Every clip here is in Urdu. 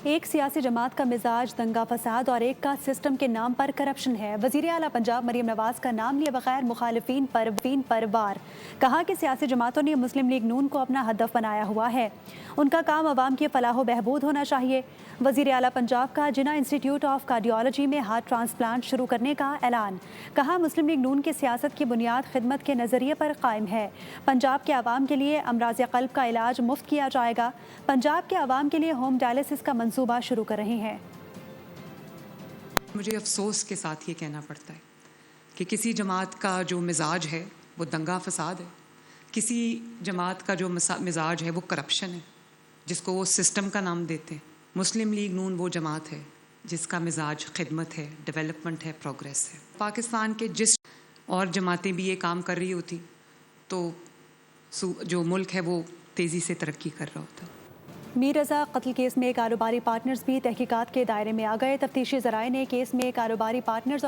ایک سیاسی جماعت کا مزاج دنگا فساد اور ایک کا سسٹم کے نام پر کرپشن ہے۔ وزیر اعلیٰ پنجاب مریم نواز کا نام لیے بغیر مخالفین پر وار، کہا کہ سیاسی جماعتوں نے مسلم لیگ نون کو اپنا ہدف بنایا ہوا ہے، ان کا کام عوام کی فلاح و بہبود ہونا چاہیے۔ وزیر اعلیٰ پنجاب کا جناح انسٹی ٹیوٹ آف کارڈیالوجی میں ہارٹ ٹرانسپلانٹ شروع کرنے کا اعلان، کہا مسلم لیگ نون کی سیاست کی بنیاد خدمت کے نظریے پر قائم ہے۔ پنجاب کے عوام کے لیے امراض قلب کا علاج مفت کیا جائے گا۔ پنجاب کے عوام کے لیے ہوم ڈائلسس کا منصوبہ شروع کر رہے ہیں۔ مجھے افسوس کے ساتھ یہ کہنا پڑتا ہے کہ کسی جماعت کا جو مزاج ہے وہ دنگا فساد ہے، کسی جماعت کا جو مزاج ہے وہ کرپشن ہے، جس کو وہ سسٹم کا نام دیتے ہیں۔ مسلم لیگ نون وہ جماعت ہے جس کا مزاج خدمت ہے، ڈیولپمنٹ ہے، پروگریس ہے۔ پاکستان کے جس اور جماعتیں بھی یہ کام کر رہی ہوتی تو جو ملک ہے وہ تیزی سے ترقی کر رہا ہوتا۔ میر رضا قتل کیس میں کاروباری پارٹنرز بھی تحقیقات کے دائرے میں آ گئے۔ تفتیشی ذرائع نے کیس میں کاروباری پارٹنرز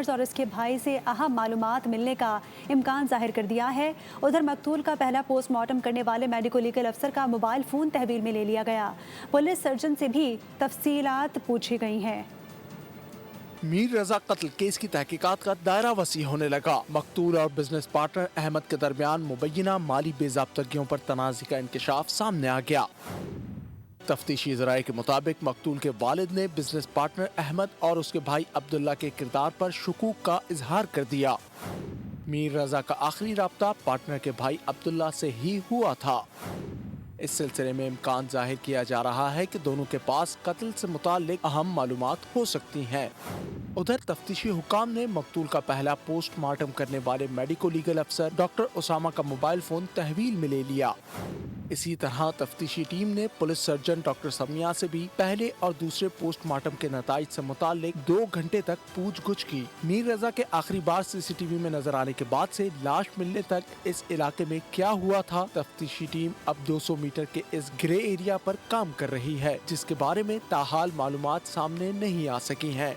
اور اس کے بھائی سے اہم معلومات ملنے کا امکان ظاہر کر دیا ہے۔ ادھر مقتول کا پہلا پوسٹ مارٹم کرنے والے میڈیکو لیگل افسر کا موبائل فون تحویل میں لے لیا گیا۔ پولیس سرجن سے بھی تفصیلات پوچھی گئی ہیں۔ میر رضا قتل کیس کی تحقیقات کا دائرہ وسیع ہونے لگا۔ مقتول اور بزنس پارٹنر احمد کے درمیان مبینہ مالی بے ضابطگیوں پر تنازع کا انکشاف سامنے آ گیا۔ تفتیشی ذرائع کے مطابق مقتول کے والد نے بزنس پارٹنر احمد اور اس کے بھائی عبداللہ کے کردار پر شکوک کا اظہار کر دیا۔ میر رضا کا آخری رابطہ پارٹنر کے بھائی عبداللہ سے ہی ہوا تھا۔ اس سلسلے میں امکان ظاہر کیا جا رہا ہے کہ دونوں کے پاس قتل سے متعلق اہم معلومات ہو سکتی ہیں۔ ادھر تفتیشی حکام نے مقتول کا پہلا پوسٹ مارٹم کرنے والے میڈیکو لیگل افسر ڈاکٹر اسامہ کا موبائل فون تحویل میں لے لیا۔ اسی طرح تفتیشی ٹیم نے پولیس سرجن ڈاکٹر سمیہ سے بھی پہلے اور دوسرے پوسٹ مارٹم کے نتائج سے متعلق 2 گھنٹے تک پوچھ گچھ کی۔ میر رضا کے آخری بار CCTV میں نظر آنے کے بعد سے لاش ملنے تک اس علاقے میں کیا ہوا تھا، تفتیشی ٹیم اب 200 میٹر کے اس گرے ایریا پر کام کر رہی ہے، جس کے بارے میں تاحال معلومات سامنے نہیں آ سکی ہیں۔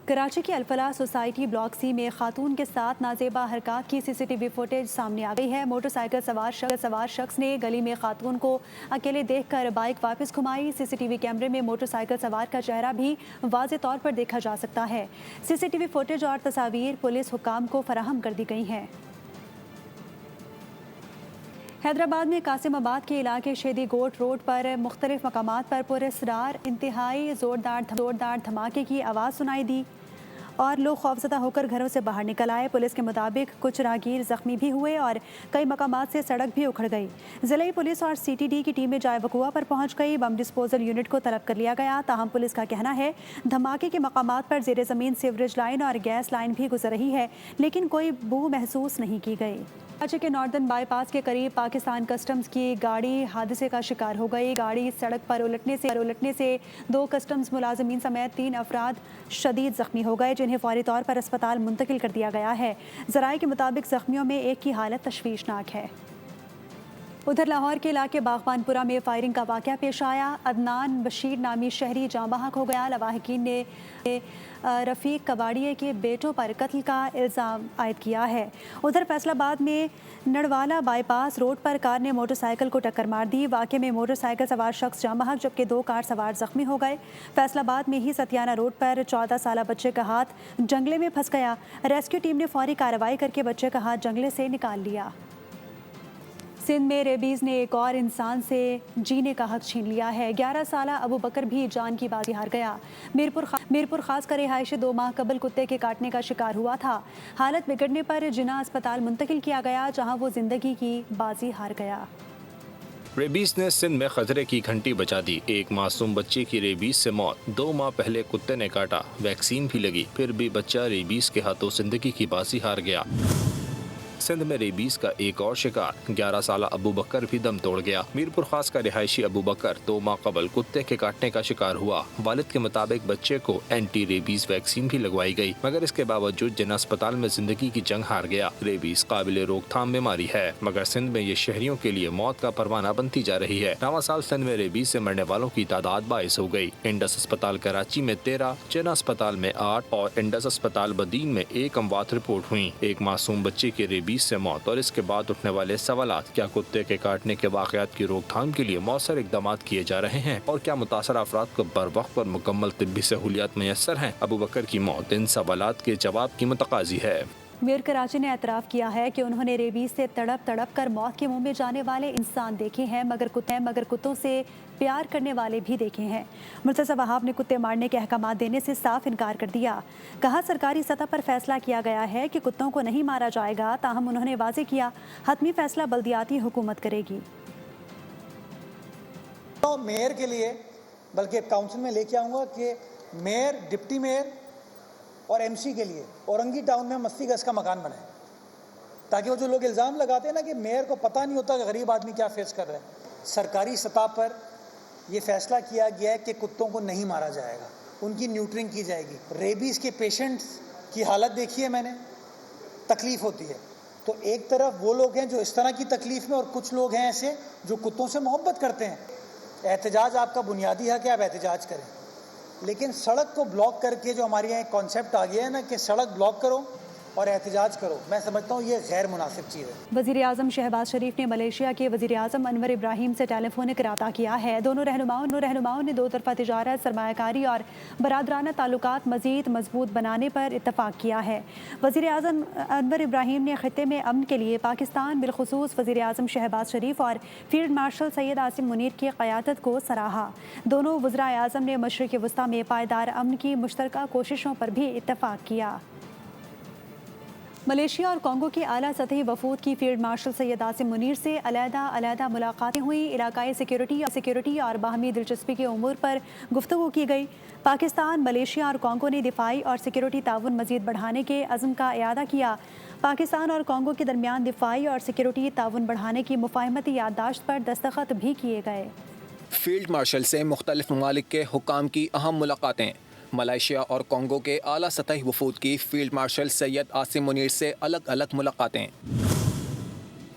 کراچی کی الفلاح سوسائٹی بلاک سی میں خاتون کے ساتھ نازیبا حرکات کی CCTV فوٹیج سامنے آ گئی ہے۔ موٹر سائیکل سوار شخص نے گلی میں خاتون کو اکیلے دیکھ کر بائک واپس گھمائی۔ CCTV کیمرے میں موٹر سائیکل سوار کا چہرہ بھی واضح طور پر دیکھا جا سکتا ہے۔ CCTV فوٹیج اور تصاویر پولیس حکام کو فراہم کر دی گئی ہیں۔ حیدرآباد میں قاسم آباد کے علاقے شیدی گوٹ روڈ پر مختلف مقامات پر پراسرار انتہائی زوردار دھماکے کی آواز سنائی دی اور لوگ خوفزدہ ہو کر گھروں سے باہر نکل آئے۔ پولیس کے مطابق کچھ راہگیر زخمی بھی ہوئے اور کئی مقامات سے سڑک بھی اکھڑ گئی۔ ضلعی پولیس اور CTD کی ٹیمیں جائے وقوع پر پہنچ گئی۔ بم ڈسپوزل یونٹ کو طلب کر لیا گیا، تاہم پولیس کا کہنا ہے دھماکے کے مقامات پر زیر زمین سیوریج لائن اور گیس لائن بھی گزر رہی ہے، لیکن کوئی بو محسوس نہیں کی گئی۔ کراچی کے ناردرن بائی پاس کے قریب پاکستان کسٹمز کی گاڑی حادثے کا شکار ہو گئی۔ گاڑی سڑک پر الٹنے سے 2 کسٹمز ملازمین سمیت 3 افراد شدید زخمی ہو گئے، جنہیں فوری طور پر اسپتال منتقل کر دیا گیا ہے۔ ذرائع کے مطابق زخمیوں میں ایک کی حالت تشویشناک ہے۔ ادھر لاہور کے علاقے باغبان پورہ میں فائرنگ کا واقعہ پیش آیا۔ عدنان بشیر نامی شہری جاں بحق ہو گیا۔ لواحقین نے رفیق کباڑیے کے بیٹوں پر قتل کا الزام عائد کیا ہے۔ ادھر فیصل آباد میں نڑوالا بائی پاس روڈ پر کار نے موٹر سائیکل کو ٹکر مار دی۔ واقعے میں موٹر سائیکل سوار شخص جاں بحق جبکہ 2 کار سوار زخمی ہو گئے۔ فیصل آباد میں ہی ستیانہ روڈ پر 14 سالہ بچے کا ہاتھ جنگلے میں پھنس گیا۔ ریسکیو ٹیم نے فوری کارروائی کر کے بچے کا ہاتھ جنگلے سے نکال لیا۔ سندھ میں ریبیز نے ایک اور انسان سے جینے کا حق چھین لیا ہے۔ 11 سالہ ابو بکر بھی جان کی بازی ہار گیا۔ میرپور خاص کا رہائشی 2 ماہ قبل کتے کے کاٹنے کا شکار ہوا تھا۔ حالت بگڑنے پر جناح اسپتال منتقل کیا گیا، جہاں وہ زندگی کی بازی ہار گیا۔ ریبیز نے سندھ میں خطرے کی گھنٹی بجا دی۔ ایک معصوم بچے کی ریبیز سے موت، 2 ماہ پہلے کتے نے کاٹا، ویکسین بھی لگی، پھر بھی بچہ ریبیز کے ہاتھوں زندگی کی بازی ہار گیا۔ سندھ میں ریبیز کا ایک اور شکار، 11 سالہ ابو بکر بھی دم توڑ گیا۔ میرپور خاص کا رہائشی ابو بکر 2 ماہ قبل کتے کے کاٹنے کا شکار ہوا۔ والد کے مطابق بچے کو اینٹی ریبیز ویکسین بھی لگوائی گئی، مگر اس کے باوجود جناح اسپتال میں زندگی کی جنگ ہار گیا۔ ریبیز قابل روک تھام بیماری ہے، مگر سندھ میں یہ شہریوں کے لیے موت کا پروانہ بنتی جا رہی ہے۔ رواں سال سندھ میں ریبیز سے مرنے والوں کی تعداد 22 ہو گئی۔ انڈس اسپتال کراچی میں 13، جناح اسپتال میں 8 اور انڈس اسپتال بدین میں 1 اموات رپورٹ ہوئی۔ ایک معصوم بچے کی ریبیز ریبیز سے موت اور اس کے بعد اٹھنے والے سوالات، کیا کتے کے کاٹنے کے واقعات کی روک تھام کے لیے مؤثر اقدامات کیے جا رہے ہیں اور کیا متاثرہ افراد کو بر وقت پر مکمل طبی سہولیات میسر ہیں؟ ابو بکر کی موت ان سوالات کے جواب کی متقاضی ہے۔ میئر کراچی نے اعتراف کیا ہے کہ انہوں نے ریبیز سے تڑپ تڑپ کر موت کے منہ میں جانے والے انسان دیکھے ہیں، مگر کتوں سے پیار کرنے والے بھی دیکھے ہیں۔ مرتضی وہاب نے کتے مارنے کے احکامات دینے سے صاف انکار کر دیا۔ کہا سرکاری سطح پر فیصلہ کیا گیا ہے کہ کتوں کو نہیں مارا جائے گا، تاہم انہوں نے واضح کیا حتمی فیصلہ بلدیاتی حکومت کرے گی۔ تو میئر کے لیے بلکہ کاؤنسل میں لے کے آؤں گا کہ میئر، ڈپٹی میئر اور ایم سی کے لیے اورنگی ٹاؤن میں 80 گز کا مکان بنائے، تاکہ وہ جو لوگ الزام لگاتے ہیں نا کہ میئر کو پتہ نہیں ہوتا کہ غریب آدمی کیا فیس کر رہا ہے، سرکاری سطح پر یہ فیصلہ کیا گیا ہے کہ کتوں کو نہیں مارا جائے گا، ان کی نیوٹرنگ کی جائے گی۔ ریبیز کے پیشنٹس کی حالت دیکھی ہے میں نے، تکلیف ہوتی ہے، تو ایک طرف وہ لوگ ہیں جو اس طرح کی تکلیف میں، اور کچھ لوگ ہیں ایسے جو کتوں سے محبت کرتے ہیں۔ احتجاج آپ کا بنیادی حق ہے، آپ احتجاج کریں، لیکن سڑک کو بلاک کر کے جو ہمارے یہاں ایک کانسیپٹ آ گیا ہے نا کہ سڑک بلاک کرو اور احتجاج کرو، میں سمجھتا ہوں یہ غیر مناسب چیز ہے۔ وزیر اعظم شہباز شریف نے ملیشیا کے وزیر اعظم انور ابراہیم سے ٹیلی فونک رابطہ کیا ہے۔ دونوں رہنماؤں نے دو طرفہ تجارت، سرمایہ کاری اور برادرانہ تعلقات مزید مضبوط بنانے پر اتفاق کیا ہے۔ وزیر اعظم انور ابراہیم نے خطے میں امن کے لیے پاکستان، بالخصوص وزیر اعظم شہباز شریف اور فیلڈ مارشل سید عاصم منیر کی قیادت کو سراہا۔ دونوں وزرائے اعظم نے مشرق وسطیٰ میں پائیدار امن کی مشترکہ کوششوں پر بھی اتفاق کیا۔ ملیشیا اور کانگو کی اعلیٰ سطحی وفود کی فیلڈ مارشل سید عاصم منیر سے علیحدہ ملاقاتیں ہوئیں۔ علاقائی سیکیورٹی اور باہمی دلچسپی کے امور پر گفتگو کی گئی۔ پاکستان، ملیشیا اور کانگو نے دفاعی اور سیکیورٹی تعاون مزید بڑھانے کے عزم کا اعادہ کیا۔ پاکستان اور کانگو کے درمیان دفاعی اور سیکیورٹی تعاون بڑھانے کی مفاہمتی یادداشت پر دستخط بھی کیے گئے۔ فیلڈ مارشل سے مختلف ممالک کے حکام کی اہم ملاقاتیں۔ ملائیشیا اور کانگو کے اعلیٰ سطحی وفود کی فیلڈ مارشل سید عاصم منیر سے الگ الگ ملاقاتیں۔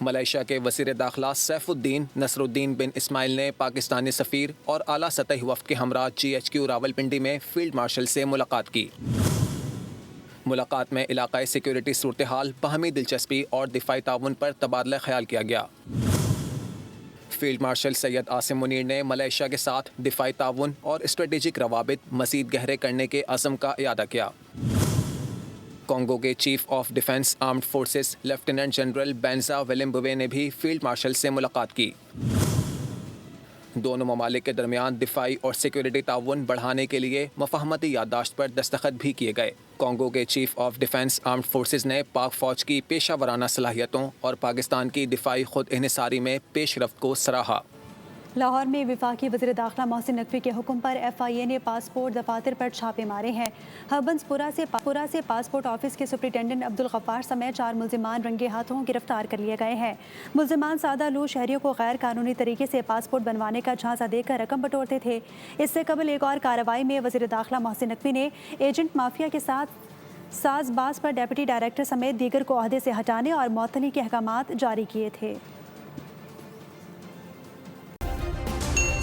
ملائیشیا کے وزیر داخلہ سیف الدین نصر الدین بن اسماعیل نے پاکستانی سفیر اور اعلیٰ سطحی وفد کے ہمراہ GHQ راولپنڈی میں فیلڈ مارشل سے ملاقات کی۔ ملاقات میں علاقائی سیکیورٹی صورتحال، باہمی دلچسپی اور دفاعی تعاون پر تبادلہ خیال کیا گیا۔ فیلڈ مارشل سید عاصم منیر نے ملائیشیا کے ساتھ دفاعی تعاون اور اسٹریٹجک روابط مزید گہرے کرنے کے عزم کا اعادہ کیا۔ کانگو کے chief of defence armed forces lieutenant general Benza Wilambwe نے بھی فیلڈ مارشل سے ملاقات کی۔ دونوں ممالک کے درمیان دفاعی اور سیکیورٹی تعاون بڑھانے کے لیے مفاہمتی یادداشت پر دستخط بھی کیے گئے۔ کانگو کے chief of defence armed forces نے پاک فوج کی پیشہ ورانہ صلاحیتوں اور پاکستان کی دفاعی خود انحصاری میں پیش رفت کو سراہا۔ لاہور میں وفاقی وزیر داخلہ محسن نقوی کے حکم پر FIA نے پاسپورٹ دفاتر پر چھاپے مارے ہیں۔ ہربنس پورہ سے پاسپورٹ آفس کے سپرنٹینڈنٹ عبدالغفار سمیت 4 ملزمان رنگے ہاتھوں گرفتار کر لیے گئے ہیں۔ ملزمان سادہ لوح شہریوں کو غیر قانونی طریقے سے پاسپورٹ بنوانے کا جھانسا دے کر رقم بٹورتے تھے۔ اس سے قبل ایک اور کارروائی میں وزیر داخلہ محسن نقوی نے ایجنٹ مافیا کے ساتھ ساز باز پر ڈپٹی ڈائریکٹر سمیت دیگر کو عہدے سے ہٹانے اور معطلی کے احکامات جاری کیے تھے۔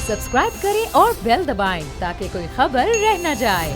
سبسکرائب کریں اور بیل دبائیں تاکہ کوئی خبر رہ نہ جائے۔